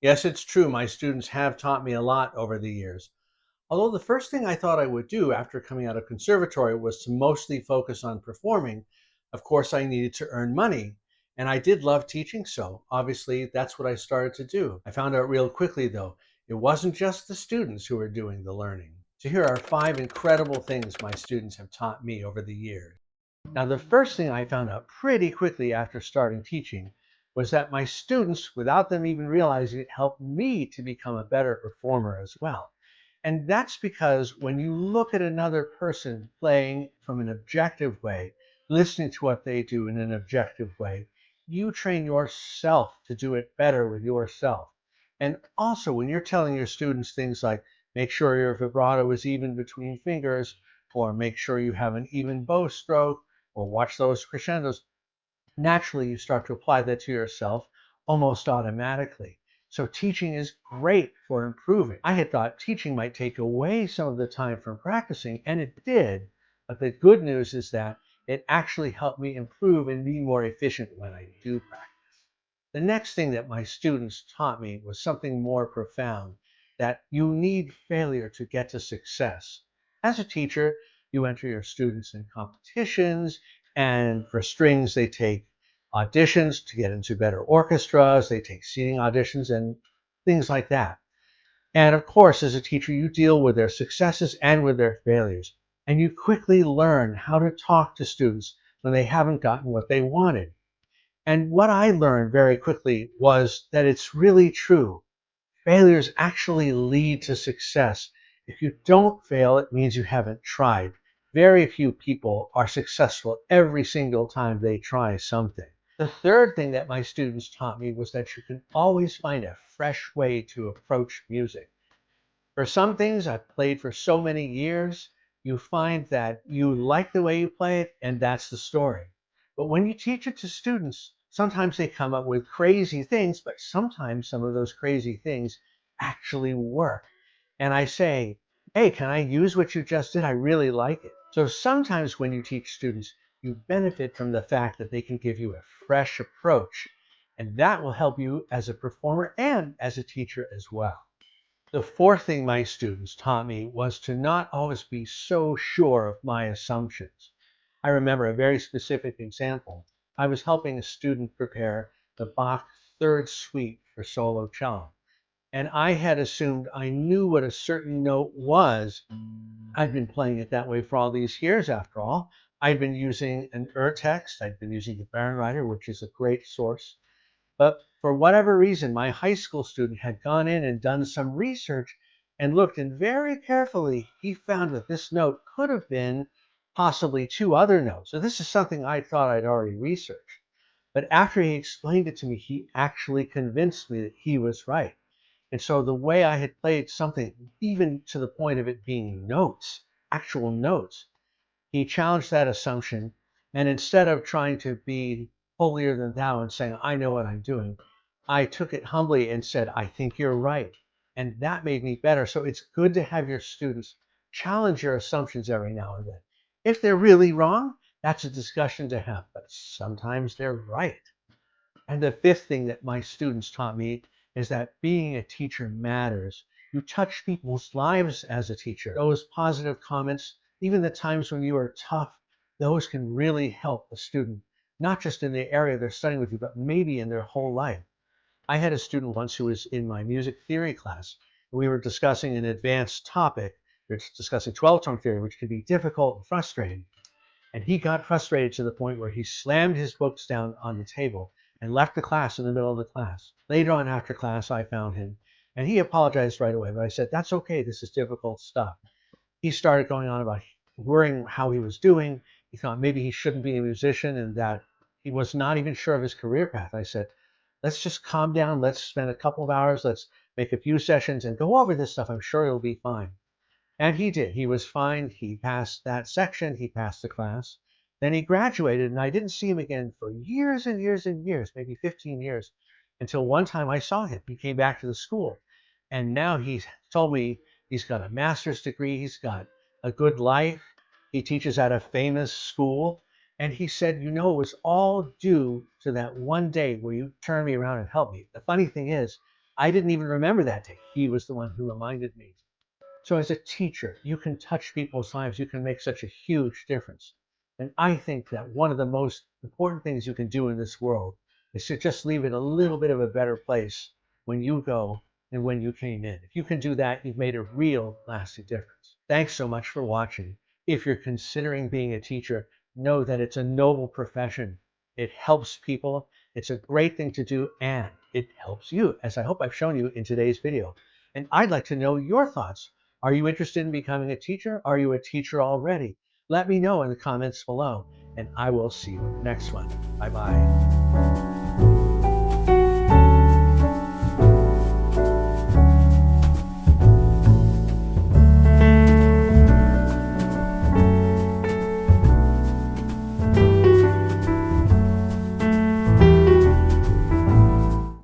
Yes, it's true. My students have taught me a lot over the years. Although the first thing I thought I would do after coming out of conservatory was to mostly focus on performing, of course, I needed to earn money. And I did love teaching, so obviously that's what I started to do. I found out real quickly, though, it wasn't just the students who were doing the learning. So here are 5 incredible things my students have taught me over the years. Now, the first thing I found out pretty quickly after starting teaching was that my students, without them even realizing it, helped me to become a better performer as well. And that's because when you look at another person playing from an objective way, listening to what they do in an objective way, you train yourself to do it better with yourself. And also, when you're telling your students things like, make sure your vibrato is even between fingers, or make sure you have an even bow stroke, or watch those crescendos, naturally you start to apply that to yourself almost automatically. So teaching is great for improving. I had thought teaching might take away some of the time from practicing, and it did. But the good news is that it actually helped me improve and be more efficient when I do practice. The next thing that my students taught me was something more profound, that you need failure to get to success. As a teacher, you enter your students in competitions, and for strings, they take auditions to get into better orchestras, they take singing auditions, and things like that. And of course, as a teacher, you deal with their successes and with their failures. And you quickly learn how to talk to students when they haven't gotten what they wanted. And what I learned very quickly was that it's really true. Failures actually lead to success. If you don't fail, it means you haven't tried. Very few people are successful every single time they try something. The third thing that my students taught me was that you can always find a fresh way to approach music. For some things I've played for so many years, you find that you like the way you play it, and that's the story. But when you teach it to students, sometimes they come up with crazy things, but sometimes some of those crazy things actually work. And I say, hey, can I use what you just did? I really like it. So sometimes when you teach students, you benefit from the fact that they can give you a fresh approach. And that will help you as a performer and as a teacher as well. The fourth thing my students taught me was to not always be so sure of my assumptions. I remember a very specific example. I was helping a student prepare the Bach Third Suite for solo cello, and I had assumed I knew what a certain note was. I'd been playing it that way for all these years, after all. I'd been using an text. I'd been using the Baron which is a great source. But for whatever reason, my high school student had gone in and done some research and looked, and very carefully he found that this note could have been possibly 2 other notes. So this is something I thought I'd already researched. But after he explained it to me, he actually convinced me that he was right. And so the way I had played something, even to the point of it being notes, actual notes, he challenged that assumption, and instead of trying to be holier than thou and saying, I know what I'm doing, I took it humbly and said, I think you're right. And that made me better. So it's good to have your students challenge your assumptions every now and then. If they're really wrong, that's a discussion to have, but sometimes they're right. And the fifth thing that my students taught me is that being a teacher matters. You touch people's lives as a teacher. Those positive comments, even the times when you are tough, those can really help a student, not just in the area they're studying with you, but maybe in their whole life. I had a student once who was in my music theory class. We were discussing an advanced topic. We were discussing 12-tone theory, which can be difficult and frustrating. And he got frustrated to the point where he slammed his books down on the table and left the class in the middle of the class. Later on after class, I found him and he apologized right away. But I said, that's okay. This is difficult stuff. He started going on about worrying how he was doing. He thought maybe he shouldn't be a musician and that he was not even sure of his career path. I said, let's just calm down. Let's spend a couple of hours. Let's make a few sessions and go over this stuff. I'm sure he'll be fine. And he did. He was fine. He passed that section. He passed the class. Then he graduated, and I didn't see him again for years and years and years, maybe 15 years, until one time I saw him. He came back to the school, and now he's told me he's got a master's degree. He's got a good life. He teaches at a famous school. And he said, you know, it was all due to that one day where you turned me around and helped me. The funny thing is, I didn't even remember that day. He was the one who reminded me. So as a teacher, you can touch people's lives. You can make such a huge difference. And I think that one of the most important things you can do in this world is to just leave it a little bit of a better place when you go and when you came in. If you can do that, you've made a real lasting difference. Thanks so much for watching. If you're considering being a teacher, know that it's a noble profession. It helps people. It's a great thing to do, and it helps you, as I hope I've shown you in today's video. And I'd like to know your thoughts. Are you interested in becoming a teacher? Are you a teacher already? Let me know in the comments below, and I will see you in the next one. Bye-bye.